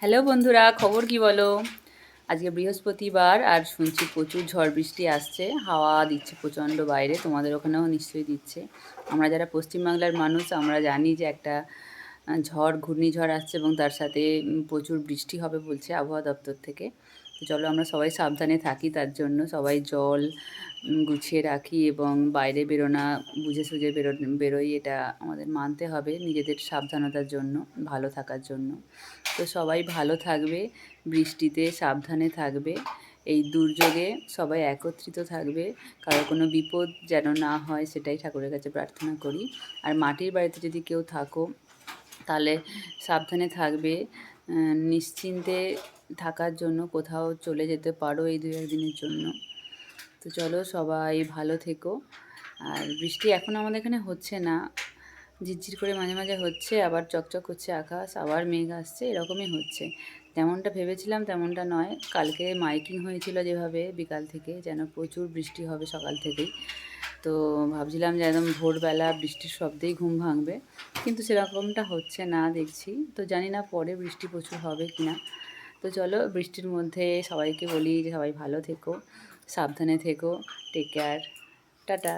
Hello বন্ধুরা, খবর কি বলো? আজকে বৃহস্পতিবার আর শুনছি প্রচুর ঝড় বৃষ্টি আসছে, হাওয়া দিচ্ছে প্রচণ্ড বাইরে। তোমাদের ওখানেও নিশ্চয়ই দিচ্ছে। আমরা যারা পশ্চিমবাংলার মানুষ আমরা জানি যে একটা ঘূর্ণিঝড় আসছে এবং তার সাথে প্রচুর বৃষ্টি হবে বলছে আবহাওয়া দপ্তর থেকে। তো চলো আমরা সবাই সাবধানে থাকি, তার জন্য সবাই জল গুছিয়ে রাখি এবং বাইরে বেরোনা বুঝে সুঝে বেরোই, এটা আমাদের মানতে হবে নিজেদের সাবধানতার জন্য, ভালো থাকার জন্য। তো সবাই ভালো থাকবে, বৃষ্টিতে সাবধানে থাকবে, এই দুর্যোগে সবাই একত্রিত থাকবে, কারো কোনো বিপদ যেন না হয় সেটাই ঠাকুরের কাছে প্রার্থনা করি। আর মাটির বাড়িতে যদি কেউ থাকো তাহলে সাবধানে থাকবে, নিশ্চিন্তে থাকার জন্য কোথাও চলে যেতে পারো এই 2-1 দিনের জন্য। তো চলো সবাই ভালো থেকো। আর বৃষ্টি এখন আমাদের এখানে হচ্ছে না, ঝিরঝির করে মাঝে মাঝে হচ্ছে, আবার চকচক করছে আকাশ, আবার মেঘ আসছে, এরকমই হচ্ছে। যেমনটা ভেবেছিলাম তেমনটা নয়। কালকে মাইকিং হয়েছিল যেভাবে বিকাল থেকে, যেন প্রচুর বৃষ্টি হবে সকাল থেকেই। তো ভাবছিলাম যে একদম ভোরবেলা বৃষ্টির শব্দেই ঘুম ভাঙবে, কিন্তু সেরকমটা হচ্ছে না দেখছি। তো জানি না পরে বৃষ্টি প্রচুর হবে কি না। তো চলো বৃষ্টির মধ্যে সবাইকে বলি যে সবাই ভালো থেকো, সাবধানে থেকো, টেক কেয়ার, টাটা।